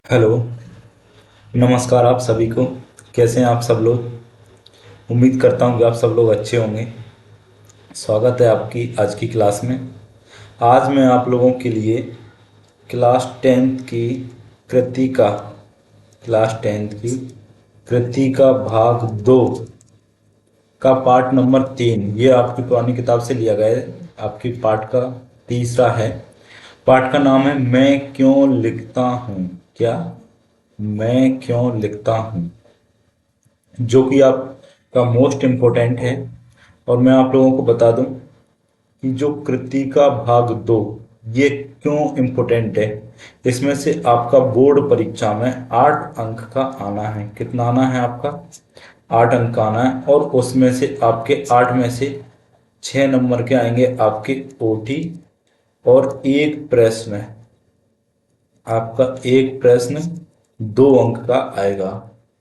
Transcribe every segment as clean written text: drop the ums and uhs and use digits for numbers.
Hello. नमस्कार आप सभी को। कैसे हैं आप सब लोग? उम्मीद करता हूँ कि आप सब लोग अच्छे होंगे। स्वागत है आपकी आज की क्लास में। आज मैं आप लोगों के लिए क्लास टेंथ की कृतिका क्लास टेंथ की कृतिका भाग 2 का पार्ट नंबर 3, ये आपकी पुरानी किताब से लिया गया है। आपकी पार्ट का तीसरा है। पार्ट का नाम है मैं क्यों लिखता हूँ। क्या? मैं क्यों लिखता हूँ, जो कि आपका मोस्ट इम्पोर्टेंट है। और मैं आप लोगों को बता दूं कि जो कृतिका भाग 2 ये क्यों इम्पोर्टेंट है। इसमें से आपका बोर्ड परीक्षा में 8 अंक का आना है। कितना आना है आपका? 8 अंक का आना है। और उसमें से आपके 8 में से 6 नंबर के आएंगे आपके ओटी। और एक प्रश्न, आपका एक प्रश्न 2 अंक का आएगा।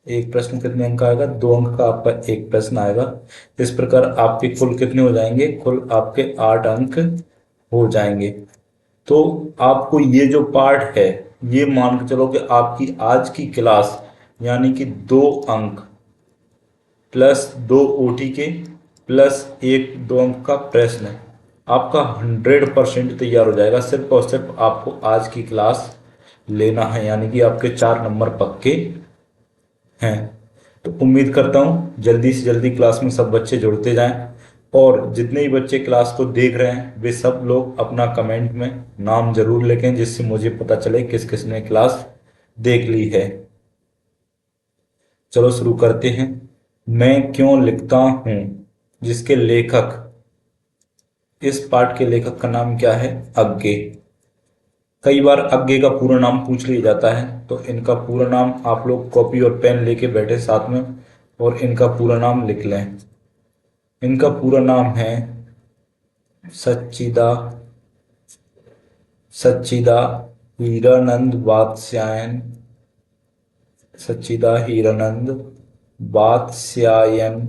एक प्रश्न कितने अंक का आएगा? 2 अंक का आपका एक प्रश्न आएगा। इस प्रकार आपके कुल कितने हो जाएंगे? कुल आपके 8 अंक हो जाएंगे। तो आपको ये जो पार्ट है, ये मान के चलो कि आपकी आज की क्लास यानी कि 2 अंक प्लस 2 ओटी के प्लस एक 2 अंक का प्रश्न आपका 100% तैयार हो जाएगा। सिर्फ और सिर्फ आपको आज की क्लास लेना है, यानी कि आपके 4 नंबर पक्के हैं। तो उम्मीद करता हूँ जल्दी से जल्दी क्लास में सब बच्चे जुड़ते जाएं। और जितने ही बच्चे क्लास को देख रहे हैं वे सब लोग अपना कमेंट में नाम जरूर लिखें, जिससे मुझे पता चले किस किस ने क्लास देख ली है। चलो शुरू करते हैं। मैं क्यों लिखता हूँ, जिसके लेखक, इस पाठ के लेखक का नाम क्या है? अग्गे। कई बार अग्गे का पूरा नाम पूछ लिया जाता है, तो इनका पूरा नाम आप लोग कॉपी और पेन लेके बैठे साथ में और इनका पूरा नाम लिख लें। इनका पूरा नाम है सच्चिदा सच्चिदा हीरानंद वात्स्यायन। सच्चिदा हीरानंद वात्स्यायन।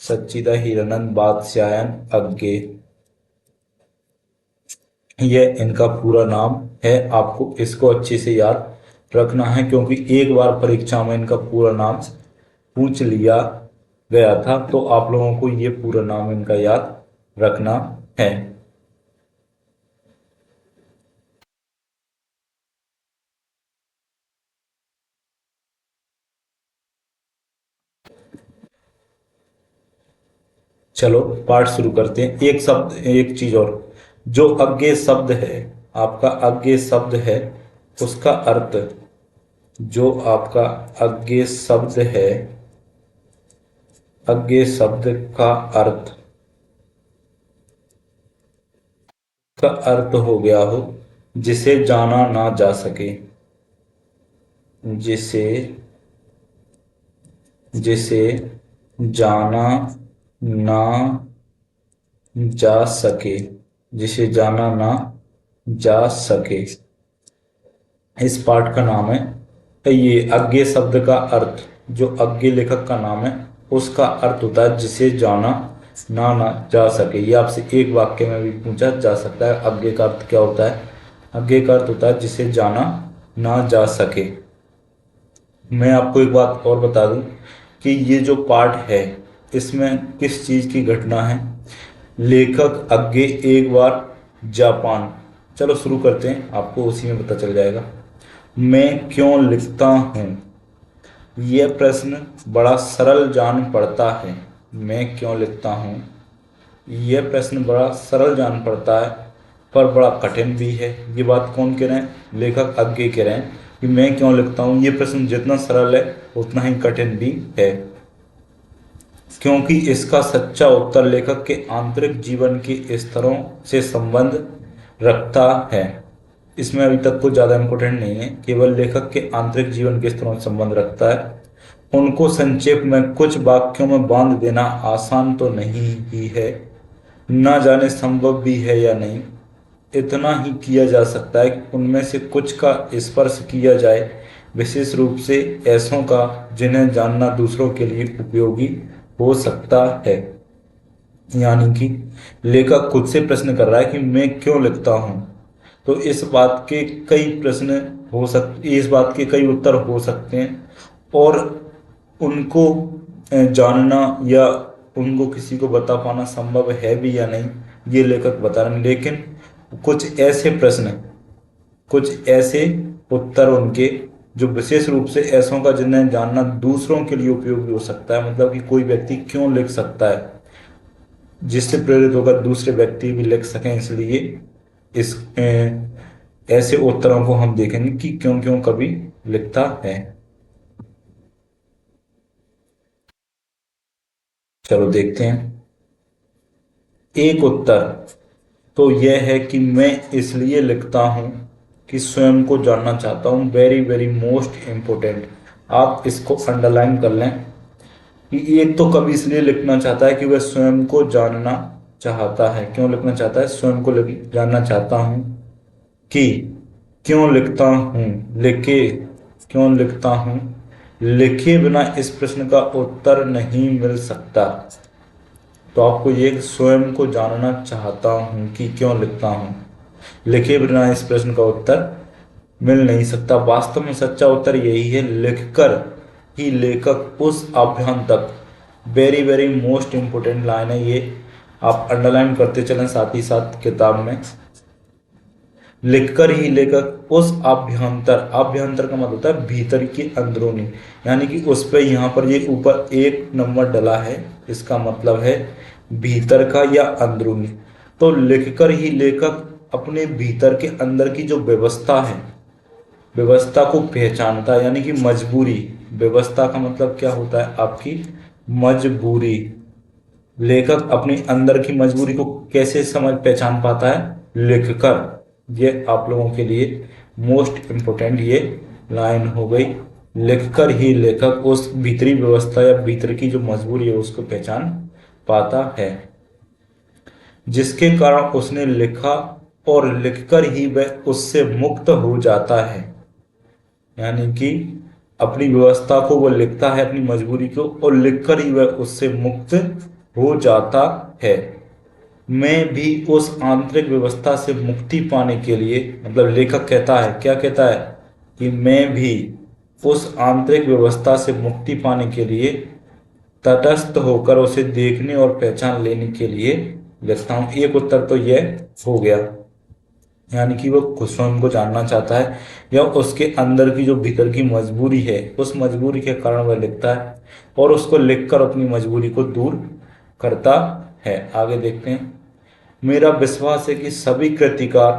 सच्चिदा हीरानंद वात्स्यायन अग्गे, यह इनका पूरा नाम है। आपको इसको अच्छे से याद रखना है, क्योंकि एक बार परीक्षा में इनका पूरा नाम पूछ लिया गया था। तो आप लोगों को ये पूरा नाम इनका याद रखना है। चलो पाठ शुरू करते हैं। एक शब्द, एक चीज और, जो अज्ञे शब्द है, आपका अज्ञे शब्द है, उसका अर्थ, जो आपका अज्ञे शब्द है, अज्ञे शब्द का अर्थ, का अर्थ हो गया हो जिसे जाना ना जा सके। जिसे जिसे जाना ना जा सके। जिसे जाना ना जा सके, इस पाठ का नाम है। ये अज्ञे शब्द का अर्थ, जो अज्ञे लेखक का नाम है, उसका अर्थ होता है जिसे जाना ना जा सके। ये आपसे एक वाक्य में भी पूछा जा सकता है। अज्ञे का अर्थ क्या होता है? अज्ञे का अर्थ होता है जिसे जाना ना जा सके। मैं आपको एक बात और बता दूं कि ये जो पाठ है, इसमें किस चीज की घटना है। लेखक अज्ञे एक बार जापान, चलो शुरू करते हैं, आपको उसी में पता चल जाएगा। मैं क्यों लिखता हूँ, यह प्रश्न बड़ा सरल जान पड़ता है। मैं क्यों लिखता हूँ, यह प्रश्न बड़ा सरल जान पड़ता है, पर बड़ा कठिन भी है। ये बात कौन कह रहे हैं? लेखक अज्ञे कह रहे हैं कि मैं क्यों लिखता हूँ, ये प्रश्न जितना सरल है उतना ही कठिन भी है, क्योंकि इसका सच्चा उत्तर लेखक के आंतरिक जीवन के स्तरों से संबंध रखता है। इसमें अभी तक कुछ ज़्यादा इम्पोर्टेंट नहीं है, केवल लेखक के आंतरिक जीवन के स्तरों से संबंध रखता है। उनको संक्षेप में कुछ वाक्यों में बांध देना आसान तो नहीं ही है, ना जाने संभव भी है या नहीं। इतना ही किया जा सकता है कि उनमें से कुछ का स्पर्श किया जाए, विशेष रूप से ऐसों का जिन्हें जानना दूसरों के लिए उपयोगी हो सकता है। यानी कि लेखक खुद से प्रश्न कर रहा है कि मैं क्यों लिखता हूँ। तो इस बात के कई प्रश्न हो सकती, इस बात के कई उत्तर हो सकते हैं, और उनको जानना या उनको किसी को बता पाना संभव है भी या नहीं, ये लेखक बता रहे हैं। लेकिन कुछ ऐसे प्रश्न, कुछ ऐसे उत्तर उनके जो विशेष रूप से ऐसों का जिन्हें जानना दूसरों के लिए उपयोगी हो सकता है, मतलब कि कोई व्यक्ति क्यों लिख सकता है, जिससे प्रेरित होकर दूसरे व्यक्ति भी लिख सकें, इसलिए इस ऐसे उत्तरों को हम देखेंगे कि क्यों क्यों कवि लिखता है। चलो देखते हैं। एक उत्तर तो यह है कि मैं इसलिए लिखता हूं कि स्वयं को जानना चाहता हूं। वेरी वेरी मोस्ट इंपोर्टेंट, आप इसको अंडरलाइन कर लें कि एक तो कवि इसलिए लिखना चाहता है कि वह स्वयं को जानना चाहता है। क्यों लिखना चाहता है? स्वयं को जानना चाहता हूं कि क्यों लिखता हूं, लिखे, क्यों लिखता हूं, लिखे बिना इस प्रश्न का उत्तर नहीं मिल सकता। तो आपको ये स्वयं को जानना चाहता हूं कि क्यों लिखता हूं, लिखे बिना इस प्रश्न का उत्तर मिल नहीं सकता। वास्तव में सच्चा उत्तर यही है, लिखकर ही लेखक उस अभ्यंतर, very very most important line है ये, आप अंडरलाइन करते चलें साथ ही साथ किताब में। लिखकर ही लेखक उस अभ्यंतर, अभ्यंतर का मतलब होता है भीतर की, अंदरूनी, यानी कि उस पे यहाँ पर ये ऊपर एक नंबर डला है, इसका मतलब है भीतर का या अंदरूनी। तो लिखकर ही लेखक अपने भीतर के अंदर की जो व्यवस्था है, व्यवस्था को पहचानता है, यानी कि मजबूरी। व्यवस्था का मतलब क्या होता है? आपकी मजबूरी। लेखक अपने अंदर की मजबूरी को कैसे समझ पहचान पाता है? लिखकर। ये आप लोगों के लिए मोस्ट इंपोर्टेंट ये लाइन हो गई। लिखकर ही लेखक उस भीतरी व्यवस्था या भीतर की जो मजबूरी है उसको पहचान पाता है, जिसके कारण उसने लिखा, और लिखकर ही वह उससे मुक्त हो जाता है। यानी कि अपनी व्यवस्था को वो लिखता है, अपनी मजबूरी को, और लिखकर ही वह उससे मुक्त हो जाता है। मैं भी उस आंतरिक व्यवस्था से मुक्ति पाने के लिए, मतलब लेखक कहता है, क्या कहता है? कि मैं भी उस आंतरिक व्यवस्था से मुक्ति पाने के लिए तटस्थ होकर उसे देखने और पहचान लेने के लिए लिखता हूं। एक उत्तर तो यह हो गया, यानी कि वो खुद स्वयं को जानना चाहता है, या उसके अंदर की जो भीतर की मजबूरी है, उस मजबूरी के कारण वह लिखता है, और उसको लिखकर अपनी मजबूरी को दूर करता है। आगे देखते हैं। मेरा विश्वास है कि सभी कृतिकार,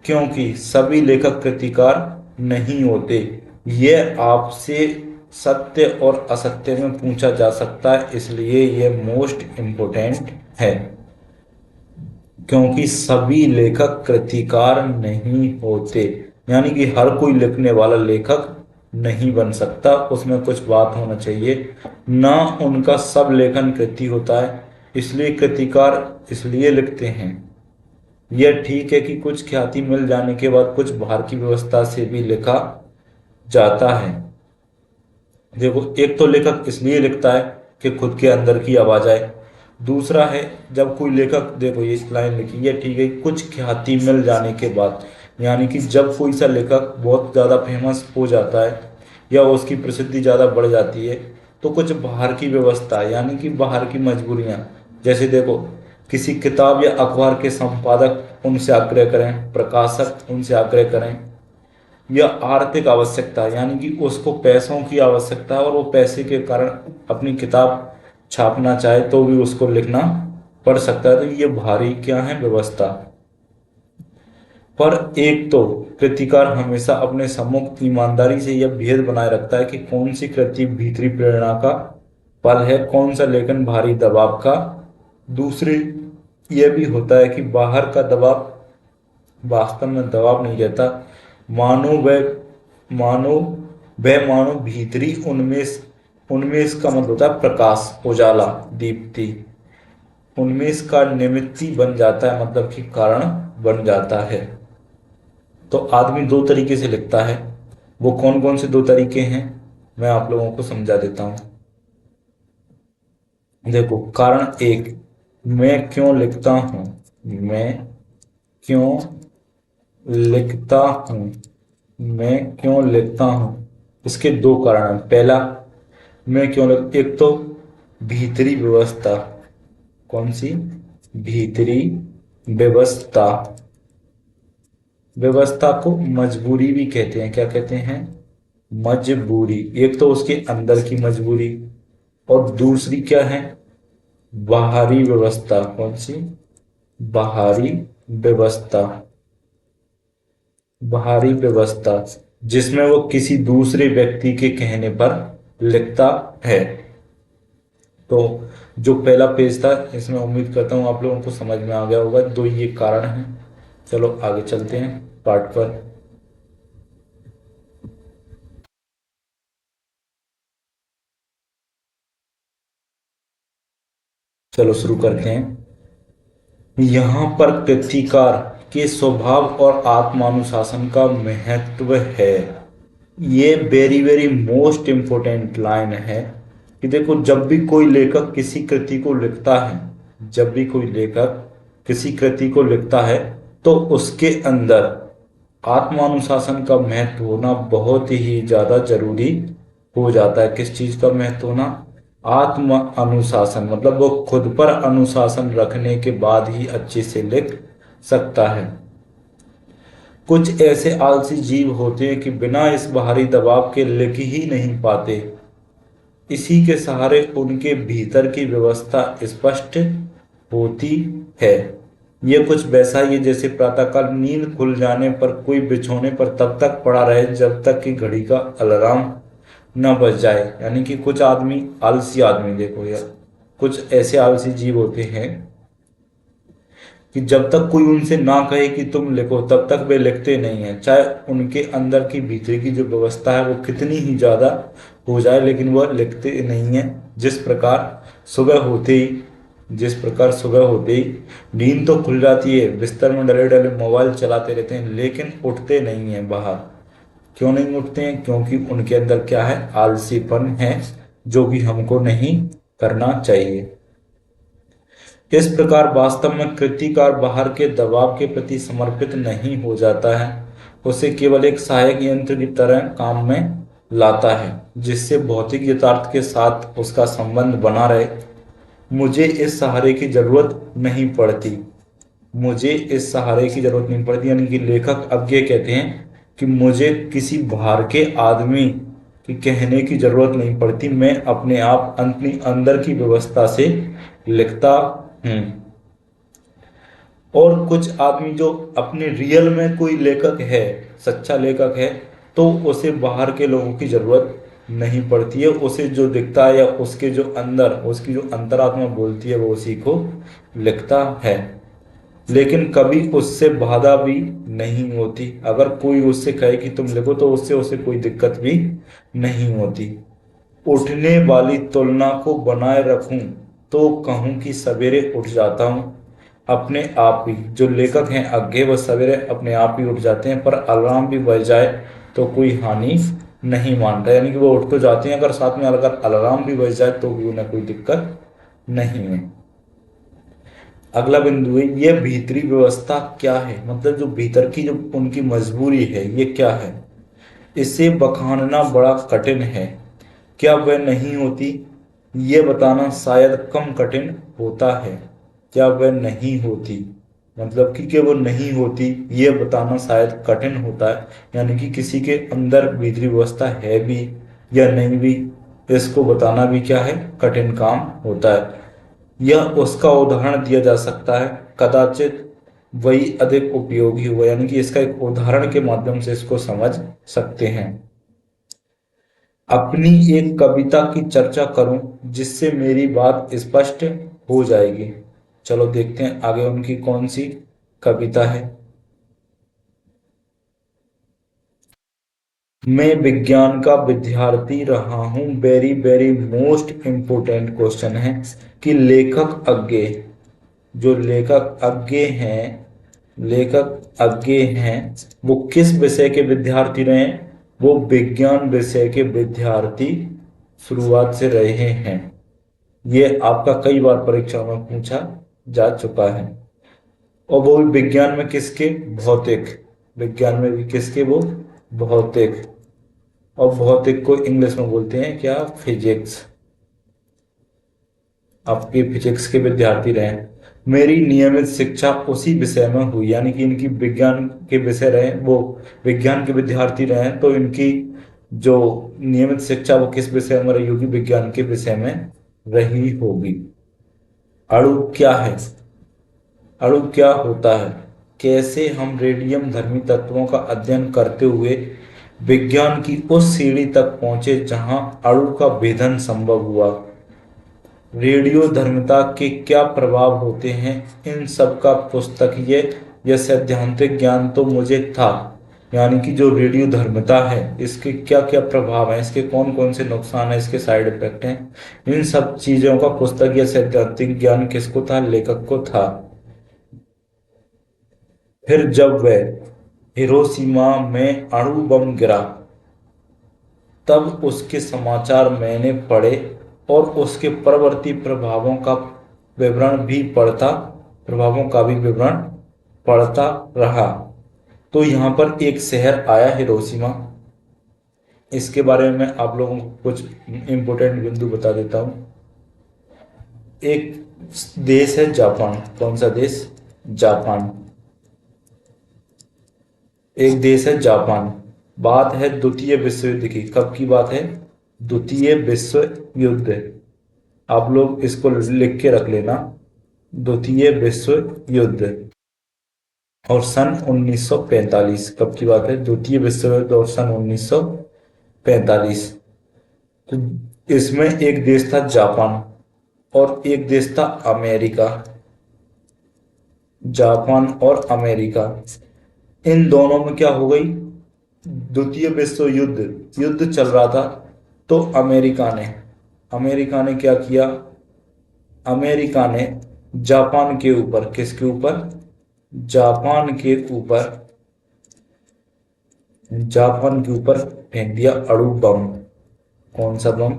क्योंकि सभी लेखक कृतिकार नहीं होते, यह आपसे सत्य और असत्य में पूछा जा सकता है, इसलिए यह मोस्ट इम्पोर्टेंट है। क्योंकि सभी लेखक कृतिकार नहीं होते, यानी कि हर कोई लिखने वाला लेखक नहीं बन सकता, उसमें कुछ बात होना चाहिए ना, उनका सब लेखन कृति होता है, इसलिए कृतिकार इसलिए लिखते हैं। यह ठीक है कि कुछ ख्याति मिल जाने के बाद कुछ बाहर की व्यवस्था से भी लिखा जाता है। देखो, एक तो लेखक इसलिए लिखता है कि खुद के अंदर की आवाज आए। दूसरा है, जब कोई लेखक, देखो ये लाइन लिखी है, ठीक है, कुछ ख्याति मिल जाने के बाद, यानी कि जब कोई सा लेखक बहुत ज़्यादा फेमस हो जाता है या उसकी प्रसिद्धि ज़्यादा बढ़ जाती है, तो कुछ बाहर की व्यवस्था, यानी कि बाहर की मजबूरियाँ, जैसे देखो किसी किताब या अखबार के संपादक उनसे आग्रह करें, प्रकाशक उनसे आग्रह करें, या आर्थिक आवश्यकता, यानी कि उसको पैसों की आवश्यकता है और वो पैसे के कारण अपनी किताब छापना चाहे तो भी उसको लिखना पड़ सकता है। तो ये भारी क्या है? व्यवस्था। पर एक तो कृतिकार हमेशा अपने सम्मुख ईमानदारी से यह भेद बनाए रखता है कि कौन सी कृति भीतरी प्रेरणा का फल है, कौन सा लेखन भारी दबाव का। दूसरी यह भी होता है कि बाहर का दबाव वास्तव में दबाव नहीं रहता, मानो मानो मानो भीतरी उन्मेष, उन्मेष का मतलब होता है प्रकाश, उजाला, दीप्ति, उन्मेष का निमित्ती बन जाता है, मतलब कि कारण बन जाता है। तो आदमी दो तरीके से लिखता है, वो कौन कौन से दो तरीके हैं मैं आप लोगों को समझा देता हूं। देखो, कारण एक, मैं क्यों लिखता हूं, मैं क्यों लिखता हूं, मैं क्यों लिखता हूँ, इसके दो कारण हैं। पहला, मैं क्यों लिख, एक तो भीतरी व्यवस्था। कौन सी? भीतरी व्यवस्था। व्यवस्था को मजबूरी भी कहते हैं। क्या कहते हैं? मजबूरी। एक तो उसके अंदर की मजबूरी, और दूसरी क्या है? बाहरी व्यवस्था। कौन सी? बाहरी व्यवस्था। बाहरी व्यवस्था जिसमें वो किसी दूसरे व्यक्ति के कहने पर लिखता है। तो जो पहला पेज था, इसमें उम्मीद करता हूँ आप लोगों को समझ में आ गया होगा। दो ये कारण हैं। चलो आगे चलते हैं पार्ट पर। चलो शुरू करते हैं। यहाँ पर कृतिकार के स्वभाव और आत्मानुशासन का महत्व है। ये very very most important line है कि देखो, जब भी कोई लेखक किसी कृति को लिखता है, जब भी कोई लेखक किसी कृति को लिखता है, तो उसके अंदर आत्मानुशासन का महत्व होना बहुत ही ज्यादा जरूरी हो जाता है। किस चीज का महत्व होना? आत्म अनुशासन। मतलब वो खुद पर अनुशासन रखने के बाद ही अच्छे से लिख सकता है। कुछ ऐसे आलसी जीव होते हैं कि बिना इस बाहरी दबाव के लिख ही नहीं पाते। इसी के सहारे उनके भीतर की व्यवस्था स्पष्ट होती है। ये कुछ वैसा ही है जैसे प्रातःकाल नींद खुल जाने पर कोई बिछौने पर तब तक पड़ा रहे जब तक कि घड़ी का अलार्म न बज जाए। यानी कि कुछ आदमी, आलसी आदमी, देखो यार, कुछ ऐसे आलसी जीव होते हैं कि जब तक कोई उनसे ना कहे कि तुम लिखो, तब तक वे लिखते नहीं हैं। चाहे उनके अंदर की भीतर की जो व्यवस्था है वो कितनी ही ज्यादा हो जाए, लेकिन वह लिखते नहीं है। जिस प्रकार सुबह होते ही नींद तो खुल जाती है, बिस्तर में डले डले मोबाइल चलाते रहते हैं, लेकिन उठते नहीं हैं बाहर। क्यों नहीं उठते हैं? क्योंकि उनके अंदर क्या है? आलसीपन है, जो कि हमको नहीं करना चाहिए। इस प्रकार वास्तव में कृतिकार बाहर के दबाव के प्रति समर्पित नहीं हो जाता है। उसे केवल एक सहायक यंत्र की तरह काम में लाता है, जिससे भौतिक यथार्थ के साथ उसका संबंध बना रहे। मुझे इस सहारे की जरूरत नहीं पड़ती। मुझे इस सहारे की जरूरत नहीं पड़ती, यानी कि लेखक अब ये कहते हैं कि मुझे किसी बाहर के आदमी के कहने की जरूरत नहीं पड़ती। मैं अपने आप अपनी अंदर की व्यवस्था से लिखता हूँ। और कुछ आदमी जो अपने रियल में कोई लेखक है, सच्चा लेखक है, तो उसे बाहर के लोगों की जरूरत नहीं पड़ती है। उसे जो दिखता है या उसके जो अंदर, उसकी जो अंतरात्मा बोलती है, वो उसी को लिखता है। लेकिन कभी उससे बाधा भी नहीं होती। अगर कोई उससे कहे कि तुम लिखो, तो उससे उसे कोई दिक्कत भी नहीं होती। उठने वाली तुलना को बनाए रखूं तो कहूं कि सवेरे उठ जाता हूं अपने आप ही। जो लेखक हैं आगे, वह सवेरे अपने आप ही उठ जाते हैं, पर अलार्म भी बज जाए तो कोई हानि नहीं मानता। यानी कि वो उठ तो जाते हैं, अगर साथ में अगर अलार्म भी बज जाए तो भी उन्हें कोई दिक्कत नहीं है। अगला बिंदु है, ये भीतरी व्यवस्था क्या है? मतलब जो भीतर की जो उनकी मजबूरी है, ये क्या है? इसे बखानना बड़ा कठिन है। क्या वह नहीं होती? ये बताना शायद कम कठिन होता है। क्या वह नहीं होती, मतलब कि क्या वो नहीं होती, ये बताना शायद कठिन होता है। यानी कि किसी के अंदर भीतरी व्यवस्था है भी या नहीं भी, इसको बताना भी क्या है? कठिन काम होता है। यह उसका उदाहरण दिया जा सकता है, कदाचित वही अधिक उपयोगी हुआ। यानी कि इसका एक उदाहरण के माध्यम से इसको समझ सकते हैं। अपनी एक कविता की चर्चा करूं जिससे मेरी बात स्पष्ट हो जाएगी। चलो देखते हैं आगे उनकी कौन सी कविता है। मैं विज्ञान का विद्यार्थी रहा हूं। Very very most important question है कि लेखक अज्ञे, जो लेखक अज्ञे हैं वो किस विषय के विद्यार्थी रहे हैं? वो विज्ञान विषय के विद्यार्थी शुरुआत से रहे हैं। ये आपका कई बार परीक्षा में पूछा जा चुका है। और वो भी विज्ञान में किसके? भौतिक विज्ञान में भी किसके? वो भौतिक। और भौतिक को इंग्लिश में बोलते हैं क्या? फिजिक्स। आपके फिजिक्स के विद्यार्थी रहे। मेरी नियमित शिक्षा उसी विषय में हुई, यानी कि इनकी विज्ञान के विषय रहे, वो विज्ञान के विद्यार्थी रहे, तो इनकी जो नियमित शिक्षा वो किस विषय में रही होगी? विज्ञान के विषय में रही होगी। अणु क्या है? अणु क्या होता है? कैसे हम रेडियम धर्मी तत्वों का अध्ययन करते हुए विज्ञान की उस सीढ़ी तक पहुंचे जहां अणु का भेदन संभव हुआ? रेडियो धर्मिता के क्या प्रभाव होते हैं? इन सब का पुस्तकीय या सैद्धांतिक ज्ञान तो मुझे था, यानी कि जो रेडियो धर्मिता है इसके क्या क्या प्रभाव हैं, इसके कौन कौन से नुकसान हैं, इसके साइड इफेक्ट हैं, इन सब चीजों का पुस्तकीय या सैद्धांतिक ज्ञान किसको था? लेखक को था। फिर जब वह हिरोशिमा में अणु बम गिरा तब उसके समाचार मैंने पढ़े और उसके परवर्ती प्रभावों का भी विवरण पढ़ता रहा। तो यहाँ पर एक शहर आया हिरोशिमा। इसके बारे में आप लोगों को कुछ इंपोर्टेंट बिंदु बता देता हूँ। एक देश है जापान। कौन सा देश? जापान। एक देश है जापान। बात है द्वितीय विश्व युद्ध की। कब की बात है? द्वितीय विश्व युद्ध। आप लोग इसको लिख के रख लेना, द्वितीय विश्व युद्ध। और सन 1945। कब की बात है? द्वितीय विश्व युद्ध और सन 1945। तो इसमें एक देश था जापान और एक देश था अमेरिका। जापान और अमेरिका, इन दोनों में क्या हो गई? द्वितीय विश्व युद्ध चल रहा था। तो अमेरिका ने क्या किया? अमेरिका ने जापान के ऊपर, किसके ऊपर? जापान के ऊपर फेंक दिया अणु बम। कौन सा बम?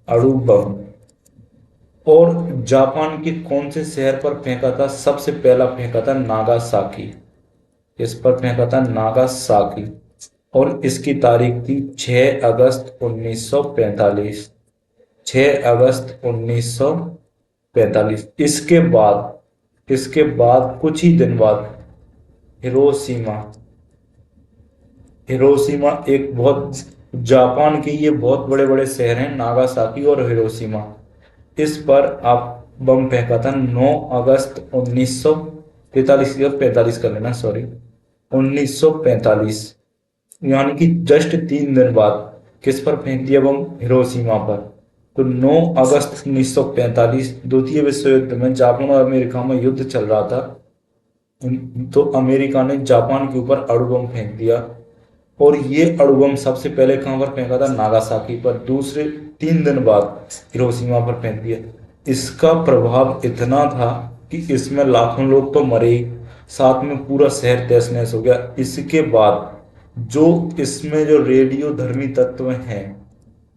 अणु बम। और जापान के कौन से शहर पर फेंका था? सबसे पहला फेंका था नागासाकी। इस पर फेंका था नागासाकी। और इसकी तारीख थी 6 अगस्त 1945। 6 अगस्त 1945। इसके बाद कुछ ही दिन बाद हिरोशिमा। हिरोशिमा एक बहुत, जापान के ये बहुत बड़े बड़े शहर हैं, नागासाकी और हिरोशिमा। इस पर आप बम फेंका था 9 अगस्त 1943 या 45 कर लेना, सॉरी 1945। यानी कि जस्ट 3 दिन बाद किस पर फेंक दिया बम? हिरोशिमा पर। तो 9 अगस्त 1945 द्वितीय विश्व युद्ध में जापान और अमेरिका में युद्ध चल रहा था। तो अमेरिका ने जापान के ऊपर अणु बम फेंक दिया और ये अणु बम सबसे पहले कहां पर फेंका था? नागासाकी पर। दूसरे 3 दिन बाद हिरोशिमा पर फेंक दिया। इसका प्रभाव इतना था कि इसमें लाखों लोग तो मरे ही, साथ में पूरा शहर तहस नहस हो गया। इसके बाद जो इसमें जो रेडियो धर्मी तत्व हैं,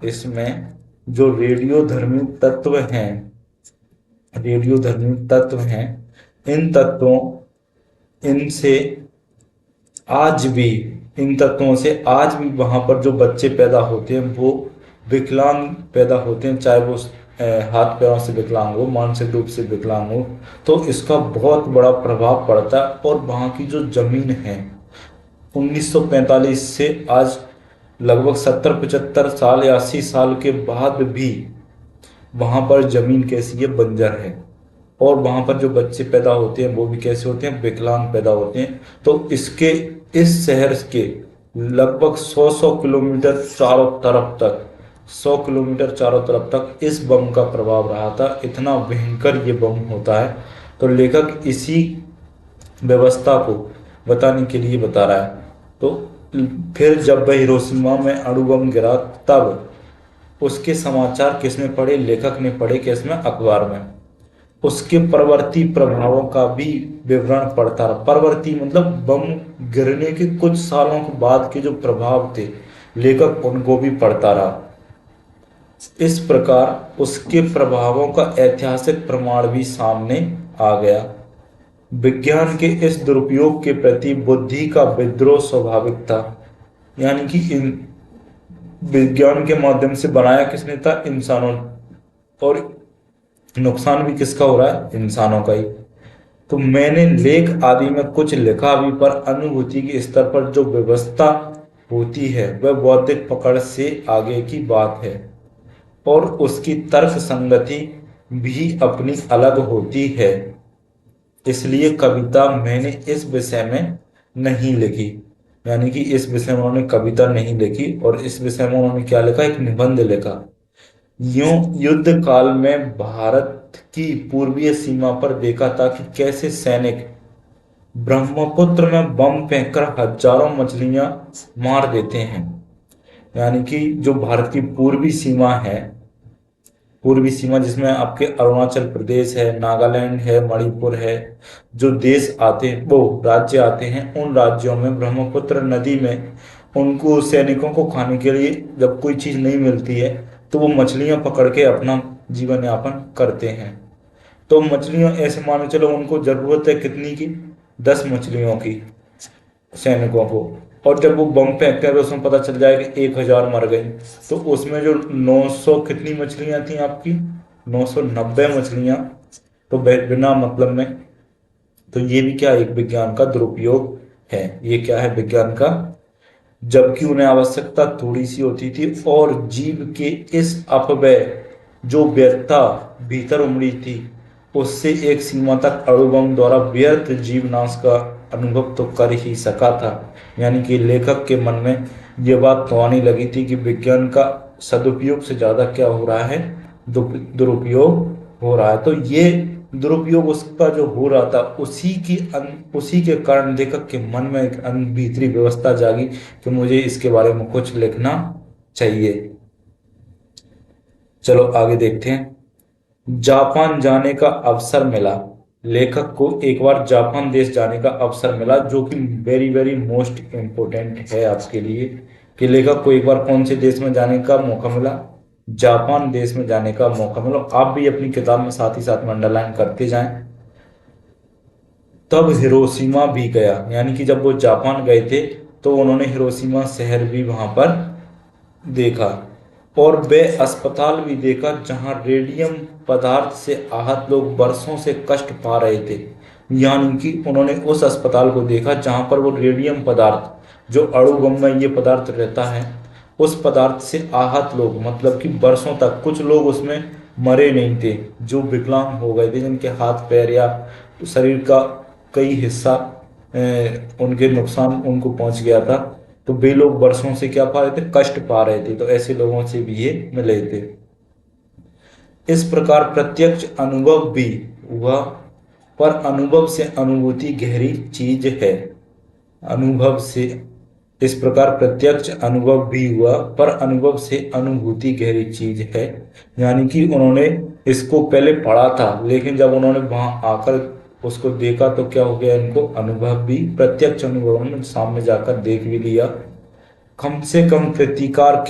इसमें जो रेडियो धर्मी तत्व हैं, इनसे आज भी इन तत्वों से आज भी वहां पर जो बच्चे पैदा होते हैं वो विकलांग पैदा होते हैं, चाहे वो हाथ पैरों से विकलांग हो, मानसिक रूप से विकलांग हो। तो इसका बहुत बड़ा प्रभाव पड़ता है। और वहां की जो जमीन है 1945 से आज लगभग 70-75 साल या 80 साल के बाद भी वहां पर जमीन कैसी है? बंजर है। और वहां पर जो बच्चे पैदा होते हैं वो भी कैसे होते हैं? विकलांग पैदा होते हैं। तो इस शहर के लगभग 100 किलोमीटर चारों तरफ तक, 100 किलोमीटर चारों तरफ तक इस बम का प्रभाव रहा था। इतना भयंकर ये बम होता है। तो लेखक इसी व्यवस्था को बताने के लिए बता रहा है। तो फिर जब वह हिरोशिमा में अणु बम गिरा तब उसके समाचार किसने पढ़े? लेखक ने पढ़े। किसमें? अखबार में। उसके परवर्ती प्रभावों का भी विवरण पढ़ता रहा। परवर्ती मतलब बम गिरने के कुछ सालों के बाद के जो प्रभाव थे, लेखक उनको भी पढ़ता रहा। इस प्रकार उसके प्रभावों का ऐतिहासिक प्रमाण भी सामने आ गया। विज्ञान के इस दुरुपयोग के प्रति बुद्धि का विद्रोह स्वाभाविक था। यानी कि इन विज्ञान के माध्यम से बनाया किसने था? इंसानों ने। और नुकसान भी किसका हो रहा है? इंसानों का ही। तो मैंने लेख आदि में कुछ लिखा भी, पर अनुभूति के स्तर पर जो व्यवस्था होती है वह बौद्धिक पकड़ से आगे की बात है, और उसकी तर्क संगति भी अपनी अलग होती है। इसलिए कविता मैंने इस विषय में नहीं लिखी। यानी कि इस विषय में उन्होंने कविता नहीं लिखी, और इस विषय में उन्होंने क्या लिखा? एक निबंध लिखा। यूं युद्ध काल में भारत की पूर्वीय सीमा पर देखा था कि कैसे सैनिक ब्रह्मपुत्र में बम फेंककर हजारों मछलियां मार देते हैं। यानी कि जो भारत की पूर्वी सीमा है, पूर्वी सीमा जिसमें आपके अरुणाचल प्रदेश है, नागालैंड है, मणिपुर है, जो देश आते हैं, वो राज्य आते हैं, उन राज्यों में ब्रह्मपुत्र नदी में उनको सैनिकों को खाने के लिए जब कोई चीज नहीं मिलती है तो वो मछलियां पकड़ के अपना जीवन यापन करते हैं। तो मछलियां ऐसे मान के चलो उनको जरूरत है कितनी की? 10 मछलियों की, सैनिकों को। और जब वो बम फेंकते हैं तो उसमें पता चल जाएगा 1000 मर गई। तो उसमें जो 900 कितनी मछलियां थी आपकी? 990 मछलियां तो बिना मतलब में। तो ये भी क्या? एक विज्ञान का दुरुपयोग है। ये क्या है? विज्ञान का। जबकि उन्हें आवश्यकता थोड़ी सी होती थी, और जीव के इस अपव्यय जो व्यर्थता भीतर उमड़ी थी, उससे एक सीमा तक अणुबम द्वारा व्यर्थ जीवनाश का अनुभव तो कर ही सका था। यानी कि लेखक के मन में ये बात तो आने लगी थी कि विज्ञान का सदुपयोग से ज्यादा क्या हो रहा है? दुरुपयोग हो रहा है। तो ये दुरुपयोग उसका जो हो रहा था, उसी के कारण लेखक के मन में एक भीतरी व्यवस्था जागी कि मुझे इसके बारे में कुछ लिखना चाहिए। चलो आगे देखते हैं। जापान जाने का अवसर मिला। लेखक को एक बार जापान देश जाने का अवसर मिला, जो कि वेरी वेरी मोस्ट इम्पोर्टेंट है आपके लिए, कि लेखक को एक बार कौन से देश में जाने का मौका मिला? जापान देश में जाने का मौका मिला। आप भी अपनी किताब में साथ ही साथ में अंडरलाइन करते जाएं। तब हिरोशिमा भी गया। यानी कि जब वो जापान गए थे तो उन्होंने हिरोशिमा शहर भी वहां पर देखा, और वे अस्पताल भी देखा जहां रेडियम पदार्थ से आहत लोग बरसों से कष्ट पा रहे थे। यानी कि उन्होंने उस अस्पताल को देखा जहां पर वो रेडियम पदार्थ, जो अणु बम में ये पदार्थ रहता है, उस पदार्थ से आहत लोग, मतलब कि बरसों तक, कुछ लोग उसमें मरे नहीं थे, जो विकलांग हो गए थे, जिनके हाथ पैर या शरीर का कई हिस्सा उनके नुकसान उनको पहुंच गया था। तो वे लोग वर्षों से क्या पा रहे थे? कष्ट पा रहे थे। तो ऐसे लोगों से भी ये मिले थे। इस प्रकार प्रत्यक्ष अनुभव भी हुआ, पर अनुभव से अनुभूति गहरी चीज है। अनुभव से इस प्रकार प्रत्यक्ष अनुभव भी हुआ, पर अनुभव से अनुभूति गहरी चीज है। यानी कि उन्होंने इसको पहले पढ़ा था, लेकिन जब उन्होंने वहां आकर उसको देखा तो क्या हो गया? इनको अनुभव भी, प्रत्यक्ष अनुभव में सामने जाकर देख भी लिया। कम से कम कृतिकार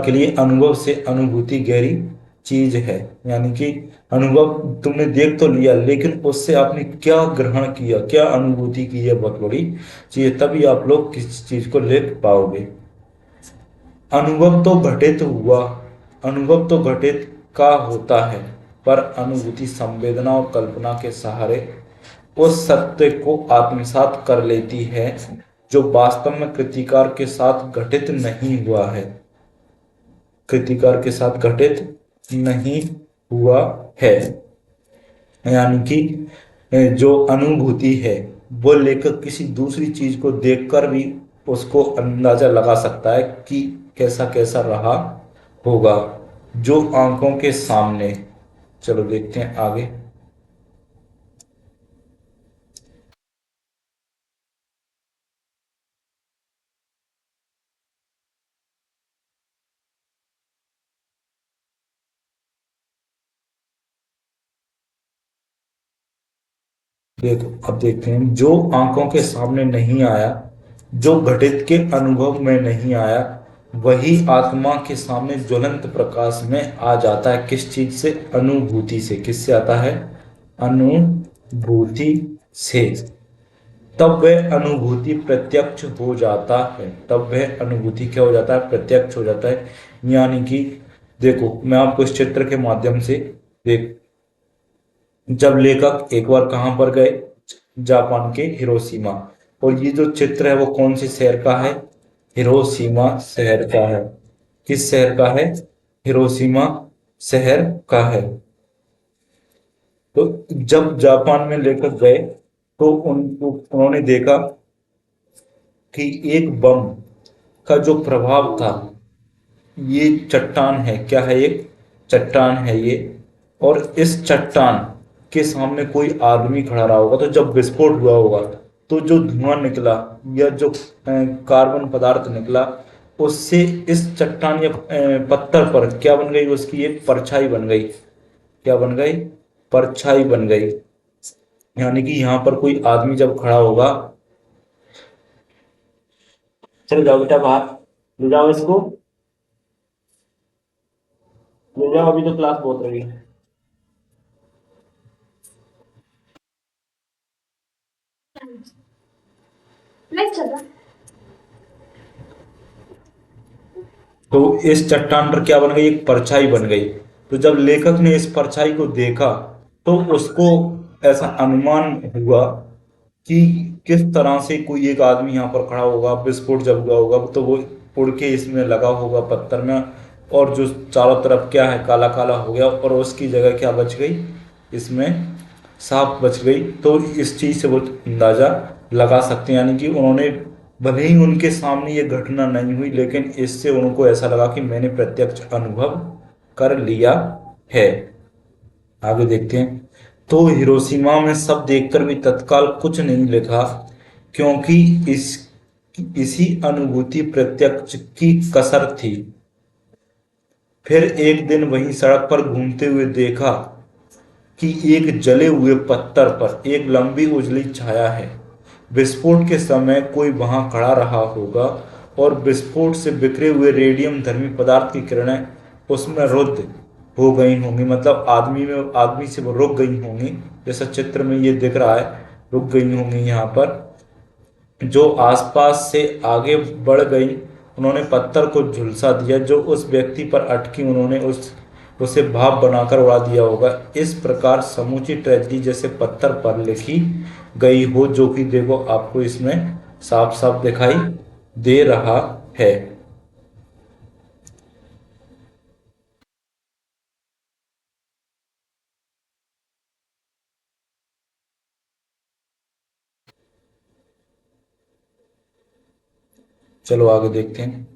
के लिए अनुभव से अनुभूति गहरी चीज है। यानी कि अनुभव तुमने देख तो लिया, लेकिन उससे आपने क्या ग्रहण किया, क्या अनुभूति की, है बहुत बड़ी चीज। तभी आप लोग किसी चीज को लिख पाओगे। अनुभव तो घटित हुआ, अनुभव तो घटित का होता है, पर अनुभूति संवेदना और कल्पना के सहारे उस सत्य को आत्मसात कर लेती है जो वास्तव में कृतिकार के साथ घटित नहीं हुआ है। कृतिकार के साथ घटित नहीं हुआ है। यानी कि जो अनुभूति है वो लेखक किसी दूसरी चीज को देखकर भी उसको अंदाजा लगा सकता है कि कैसा कैसा रहा होगा जो आंखों के सामने। चलो देखते हैं आगे। देखो अब देखते हैं, जो आंखों के सामने नहीं आया, जो घटित के अनुभव में नहीं आया, वही आत्मा के सामने ज्वलंत प्रकाश में आ जाता है। किस चीज से? अनुभूति से। किससे आता है? अनुभूति से। तब वह अनुभूति प्रत्यक्ष हो जाता है। तब वह अनुभूति क्या हो जाता है? प्रत्यक्ष हो जाता है। यानी कि देखो, मैं आपको इस चित्र के माध्यम से देख, जब लेखक एक बार कहां पर गए? जापान के हिरोशिमा। और ये जो चित्र है वो कौन से शहर का है? हिरोशिमा शहर का है। किस शहर का है? हिरोशिमा शहर का है। तो जब जापान में लेकर गए तो उन्होंने देखा कि एक बम का जो प्रभाव था, ये चट्टान है। क्या है? एक चट्टान है ये। और इस चट्टान के सामने कोई आदमी खड़ा रहा होगा, तो जब विस्फोट हुआ होगा तो जो धुआं निकला या जो कार्बन पदार्थ निकला, उससे इस चट्टान या पत्थर पर क्या बन गई? उसकी एक परछाई बन गई। क्या बन गई? परछाई बन गई। यानी कि यहाँ पर कोई आदमी जब खड़ा होगा, चल जाओ बेटा बाहर, ले जाओ इसको, ले जाओ, अभी तो क्लास बहुत रही है। नहीं चल रहा। तो इस चट्टान पर क्या बन गई? एक परछाई बन गई। तो जब लेखक ने इस परछाई को देखा तो उसको ऐसा अनुमान हुआ कि किस तरह से कोई एक आदमी यहाँ पर खड़ा होगा, विस्फोट जब हुआ होगा तो वो उड़ के इसमें लगा होगा पत्थर में, और जो चारों तरफ क्या है, काला काला हो गया, और उसकी जगह क्या बच गई? इसमें सांप बच गई। तो इस चीज से वो अंदाजा लगा सकते हैं। यानी कि उन्होंने, भले ही उनके सामने ये घटना नहीं हुई, लेकिन इससे उनको ऐसा लगा कि मैंने प्रत्यक्ष अनुभव कर लिया है। आगे देखते हैं। तो हिरोशिमा में सब देखकर भी तत्काल कुछ नहीं लिखा, क्योंकि इसी अनुभूति प्रत्यक्ष की कसर थी। फिर एक दिन वहीं सड़क पर घूमते हुए देखा कि एक जले हुए पत्थर पर एक लंबी उजली छाया है। विस्फोट के समय कोई वहां खड़ा रहा होगा और विस्फोट से बिखरे हुए रेडियम धर्मी पदार्थ की किरणें उसमें रुद्ध हो गई होंगी। मतलब आदमी से वो रुक गई होंगी, जैसा चित्र में ये दिख रहा है, रुक गई होंगी यहाँ पर। जो आसपास से आगे बढ़ गई, उन्होंने पत्थर को झुलसा दिया। जो उस व्यक्ति पर अटकी, उन्होंने उसे भाप बनाकर उड़ा दिया होगा। इस प्रकार समूची ट्रेजेडी जैसे पत्थर पर लिखी गई हो, जो कि देखो आपको इसमें साफ साफ दिखाई दे रहा है। चलो आगे देखते हैं।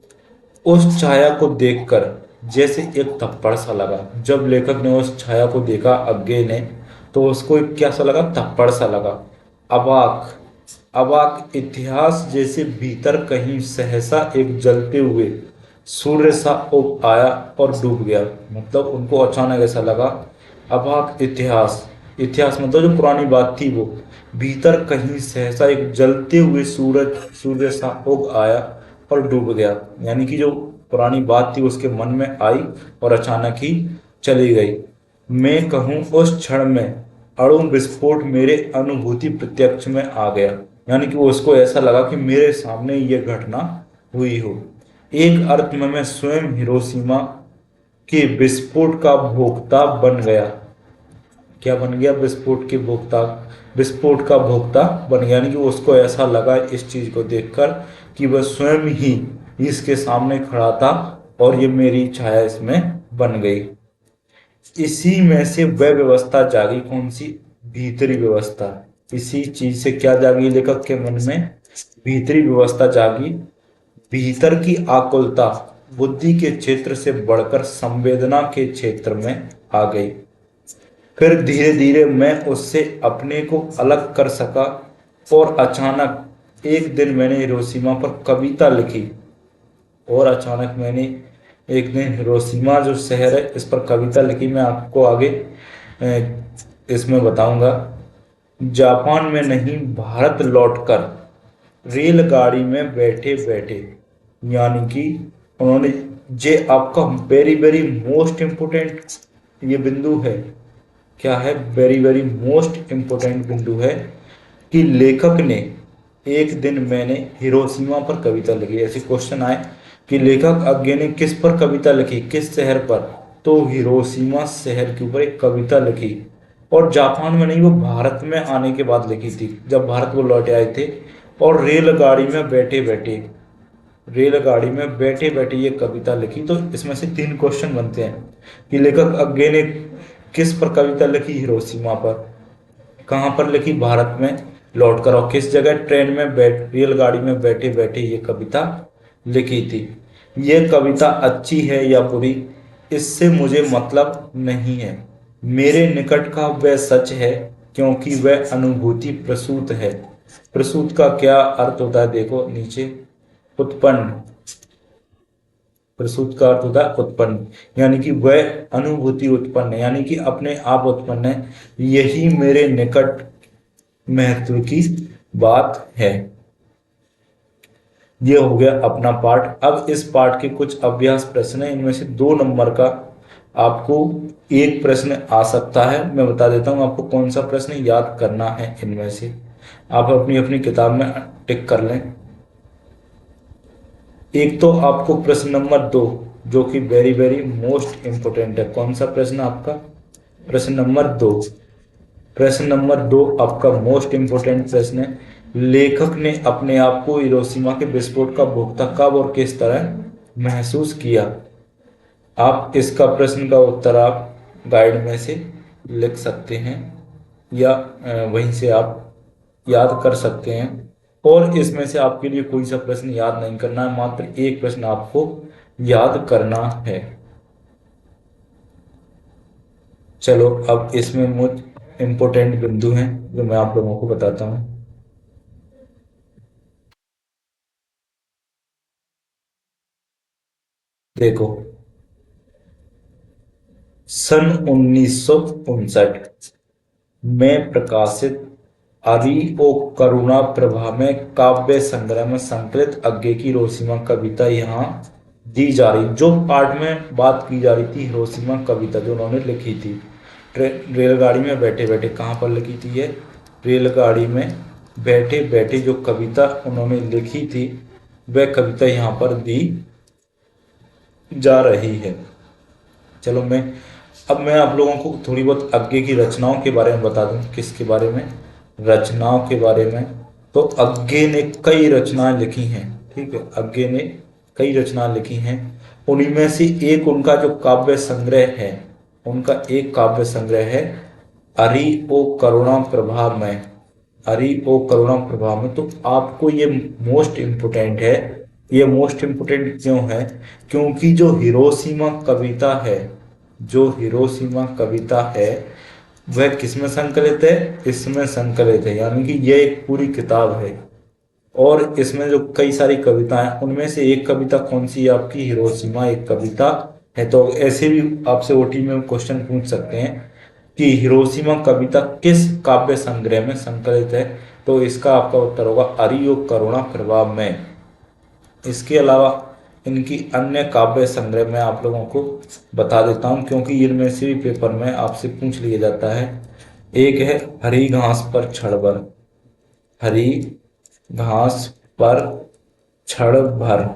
उस छाया को देखकर जैसे एक थप्पड़ सा लगा। जब लेखक ने उस छाया को देखा, अज्ञे ने, तो उसको एक क्या सा लगा? थप्पड़ सा लगा। अवाक, अवाक इतिहास जैसे भीतर कहीं सहसा एक जलते हुए सूर्य सा उग आया और डूब गया। मतलब उनको अचानक ऐसा लगा। अवाक इतिहास, इतिहास मतलब जो पुरानी बात थी वो, भीतर कहीं सहसा एक जलते हुए सूर्य सा उग आया और डूब गया। यानी कि जो पुरानी बात थी उसके मन में आई और अचानक ही चली गई। मैं कहूँ उस क्षण में अणु विस्फोट मेरे अनुभूति प्रत्यक्ष में आ गया। यानी कि वो उसको ऐसा लगा कि मेरे सामने ये घटना हुई हो। एक अर्थ में मैं स्वयं हिरोशिमा के विस्फोट का भोक्ता बन गया। क्या बन गया? विस्फोट के भोक्ता, विस्फोट का भोक्ता बन गया। यानी कि उसको ऐसा लगा इस चीज को देखकर कि वह स्वयं ही इसके सामने खड़ा था और ये मेरी छाया इसमें बन गई। इसी में से वह व्यवस्था जागी, कौन सी? भीतरी व्यवस्था। इसी चीज से क्या जागी लेखक के मन में? भीतरी व्यवस्था जागी। भीतर की आकुलता बुद्धि के क्षेत्र से बढ़कर संवेदना के क्षेत्र में आ गई। फिर धीरे धीरे मैं उससे अपने को अलग कर सका, और अचानक एक दिन मैंने हिरोशिमा पर कविता लिखी। और अचानक मैंने एक दिन हिरोशिमा जो शहर है इस पर कविता लिखी। मैं आपको आगे इसमें बताऊंगा। जापान में नहीं, भारत लौटकर रेलगाड़ी में बैठे बैठे, यानी कि उन्होंने, जे आपका वेरी वेरी मोस्ट इम्पोर्टेंट ये बिंदु है। क्या है? वेरी वेरी मोस्ट इम्पोर्टेंट बिंदु है कि लेखक ने एक दिन मैंने हिरोशिमा पर कविता लिखी। ऐसे क्वेश्चन आए कि लेखक अज्ञे ने किस पर कविता लिखी, किस शहर पर, तो हिरोशिमा शहर के ऊपर एक कविता लिखी। और जापान में नहीं, वो भारत में आने के बाद लिखी थी, जब भारत वो लौट आए थे। और रेलगाड़ी में बैठे बैठे ये कविता लिखी। तो इसमें से तीन क्वेश्चन बनते हैं कि लेखक अज्ञे ने किस पर कविता लिखी, हिरोशिमा पर। कहाँ पर लिखी, भारत में लौट कर। और किस जगह, ट्रेन में रेलगाड़ी में बैठे बैठे ये कविता लिखी थी। ये कविता अच्छी है या बुरी, इससे मुझे मतलब नहीं है। मेरे निकट का वह सच है, क्योंकि वह अनुभूति प्रसूत है। प्रसूत का क्या अर्थ होता है, देखो नीचे, उत्पन्न। प्रसूत का अर्थ होता है उत्पन्न, यानी कि वह अनुभूति उत्पन्न है, यानी कि अपने आप उत्पन्न है। यही मेरे निकट महत्व की बात है। ये हो गया अपना पाठ। अब इस पाठ के कुछ अभ्यास प्रश्न हैं, इनमें से 2 नंबर का आपको एक प्रश्न आ सकता है। मैं बता देता हूं आपको कौन सा प्रश्न याद करना है। इनमें से आप अपनी अपनी किताब में टिक कर लें। एक तो आपको प्रश्न नंबर 2, जो कि वेरी वेरी मोस्ट इंपोर्टेंट है। कौन सा प्रश्न आपका, प्रश्न नंबर 2। प्रश्न नंबर 2 आपका मोस्ट इंपोर्टेंट प्रश्न है। लेखक ने अपने आप को हिरोशिमा के विस्फोट का भोक्ता कब और किस तरह महसूस किया। आप इसका प्रश्न का उत्तर आप गाइड में से लिख सकते हैं, या वहीं से आप याद कर सकते हैं। और इसमें से आपके लिए कोई सा प्रश्न याद नहीं करना है, मात्र एक प्रश्न आपको याद करना है। चलो, अब इसमें कुछ इंपॉर्टेंट बिंदु हैं जो मैं आप लोगों को बताता हूं। देखो, सन 1959 में प्रकाशित अरि ओ करुणा प्रभा में काव्य संग्रह में संकलित अज्ञे की हिरोशिमा कविता यहाँ दी जा रही। जो पार्ट में बात की जा रही थी, हिरोशिमा कविता जो उन्होंने लिखी थी रेलगाड़ी में बैठे बैठे। कहाँ पर लिखी थी ये, रेलगाड़ी में बैठे बैठे जो कविता उन्होंने लिखी थी, वह कविता यहाँ पर दी जा रही है। चलो, अब मैं आप लोगों को थोड़ी बहुत अज्ञे की रचनाओं के बारे में बता दूं। किसके बारे में, रचनाओं के बारे में। तो अज्ञे ने कई रचनाएं लिखी हैं, ठीक है, अज्ञे ने कई रचनाएं लिखी हैं। उन्हीं में से एक उनका जो काव्य संग्रह है, उनका एक काव्य संग्रह है अरि ओ करुणा प्रभा में। अरि ओ करुणा प्रभा में। तो आपको ये मोस्ट इम्पोर्टेंट है। ये मोस्ट इम्पोर्टेंट क्यों है, क्योंकि जो हिरोशिमा कविता है, जो हिरोशिमा कविता है, वह किसमें संकलित है, इसमें संकलित है। यानी कि यह एक पूरी किताब है। और इसमें जो कई सारी कविताएं, उनमें से एक कविता कौन सी है आपकी, हिरोशिमा एक कविता है। तो ऐसे भी आपसे ओटी में क्वेश्चन पूछ सकते हैं कि हिरोशिमा कविता किस काव्य संग्रह में संकलित है। तो इसका आपका उत्तर होगा अरि ओ करुणा प्रभा में। इसके अलावा इनकी अन्य काव्य संग्रह में आप लोगों को बता देता हूं, क्योंकि इनमें से भी पेपर में आपसे पूछ लिया जाता है। एक है हरी घास पर क्षण भर, हरी घास पर क्षण भर,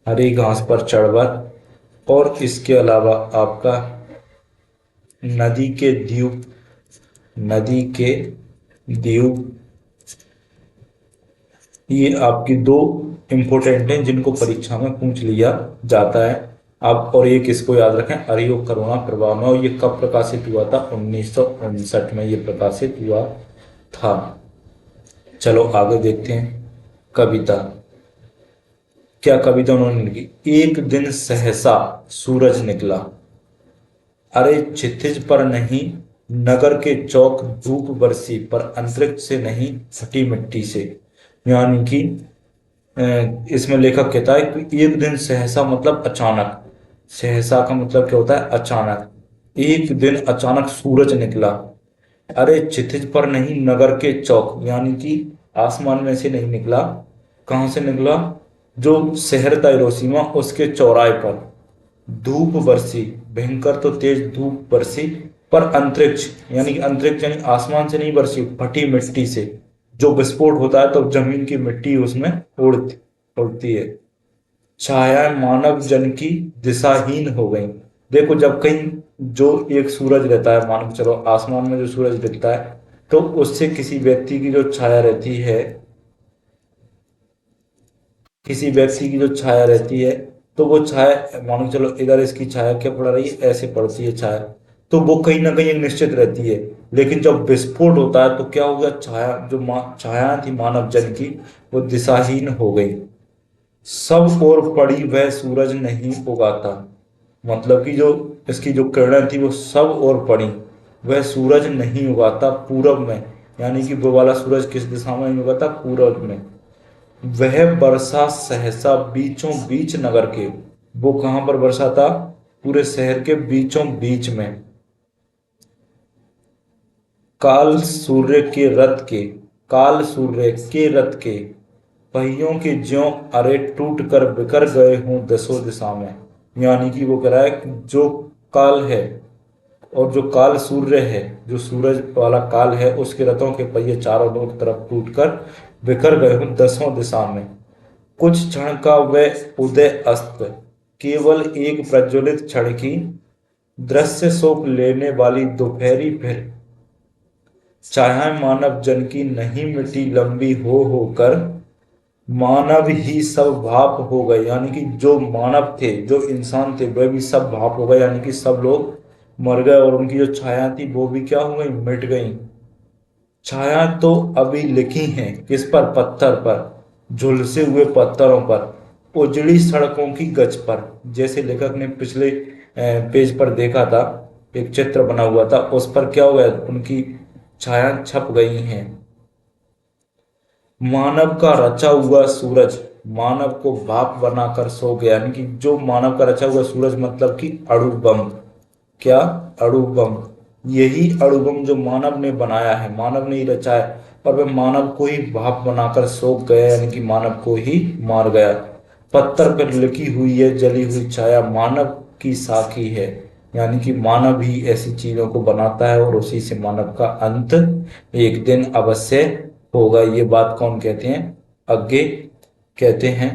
हरी घास पर क्षण भर। और इसके अलावा आपका नदी के द्वीप, नदी के द्वीप। ये आपकी 2 इंपॉर्टेंट हैं जिनको परीक्षा में पूछ लिया जाता है। आप और एक इसको याद रखें, अरि ओ करुणा प्रभा में। और ये कब प्रकाशित हुआ था, 1959 में ये प्रकाशित हुआ था। चलो आगे देखते हैं कविता। क्या कविता उन्होंने लिखी, एक दिन सहसा सूरज निकला, अरे क्षितिज पर नहीं नगर के चौक धूप बरसी, पर अंतरिक्ष से नहीं फटी मिट्टी से। यानी कि इसमें लेखक कहता है कि एक दिन सहसा मतलब अचानक, सहसा का मतलब क्या होता है, अचानक। एक दिन अचानक सूरज निकला, अरे क्षितिज पर नहीं नगर के चौक, यानी कि आसमान में से नहीं निकला। कहां से निकला, जो शहर था हिरोशिमा उसके चौराहे पर। धूप बरसी, भयंकर तो तेज धूप बरसी, पर अंतरिक्ष, यानी कि अंतरिक्ष यानी आसमान से नहीं बरसी, फटी मिट्टी से। जो विस्फोट होता है तो जमीन की मिट्टी उसमें उड़ती उड़ती है। छाया मानव जन की दिशाहीन हो गई। देखो जब कहीं जो एक सूरज रहता है, मान के चलो आसमान में जो सूरज दिखता है, तो उससे किसी व्यक्ति की जो छाया रहती है, किसी व्यक्ति की जो छाया रहती है, तो वो छाया मान के चलो इधर इसकी छाया क्या पड़ रही है, ऐसे पड़ती है छाया, तो वो कहीं ना कहीं एक निश्चित रहती है। लेकिन जब विस्फोट होता है तो क्या हो गया, छाया जो छाया थी मानव जन की, वो दिशाहीन हो गई। सब ओर पड़ी वह सूरज नहीं उगाता। मतलब कि जो इसकी जो किरणें थी वो सब ओर पड़ी, वह सूरज नहीं उगाता पूरब में। यानी कि वो वाला सूरज किस दिशा में नहीं उगाता, पूरब में। वह बरसा सहसा बीचों बीच नगर के। वो कहां पर बरसा था, पूरे शहर के बीचों बीच में। काल सूर्य के रथ के, काल सूर्य के रथ के पहियों के ज्यों अरे टूट कर बिखर गए हों दसों दिशा में। यानी कि वो कह रहा है कि जो काल है, और जो काल सूर्य है, जो सूरज वाला काल है, उसके रथों के पहिए चारों ओर तरफ टूटकर बिखर गए हों दसों दिशा में। कुछ क्षण का वह उदय अस्त, केवल एक प्रज्वलित क्षण की दृश्य शोक लेने वाली दोपहरी फिर। चाहे मानव जन की नहीं मिटी लंबी हो होकर, मानव ही सब भाप हो गए। यानी कि जो मानव थे, जो इंसान थे, वह भी सब भाप हो गए, यानी कि सब लोग मर गए, और उनकी जो छाया थी वो भी क्या हो गई, मिट गई। छाया तो अभी लिखी है किस पर, पत्थर पर, झुलसे हुए पत्थरों पर, उजड़ी सड़कों की गज पर। जैसे लेखक ने पिछले पेज पर देखा था, एक चित्र बना हुआ था, उस पर क्या हुआ, उनकी छाया छप गई हैं। मानव का रचा हुआ सूरज मानव को भाप बनाकर सो गया। यानी कि जो मानव का रचा हुआ सूरज मतलब कि अणु बम। क्या, अणु बम। यही अणु बम जो मानव ने बनाया है, मानव ने ही रचा है, और वह मानव को ही भाप बनाकर सो गया, यानी कि मानव को ही मार गया। पत्थर पर लिखी हुई है जली हुई छाया मानव की साखी है। यानी कि मानव ही ऐसी चीजों को बनाता है, और उसी से मानव का अंत एक दिन अवश्य होगा। ये बात कौन कहते हैं, आगे कहते हैं।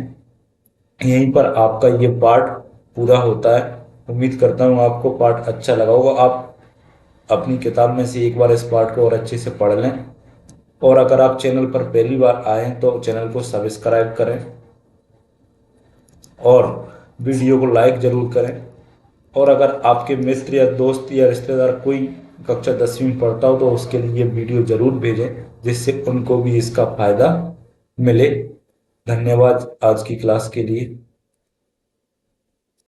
यहीं पर आपका ये पाठ पूरा होता है। उम्मीद करता हूँ आपको पाठ अच्छा लगा होगा। आप अपनी किताब में से एक बार इस पाठ को और अच्छे से पढ़ लें, और अगर आप चैनल पर पहली बार आए हैं तो चैनल को सब्सक्राइब करें, और वीडियो को लाइक जरूर करें। और अगर आपके मित्र या दोस्त या रिश्तेदार कोई कक्षा 10वीं में पढ़ता हो तो उसके लिए वीडियो जरूर भेजें, जिससे उनको भी इसका फायदा मिले। धन्यवाद आज की क्लास के लिए।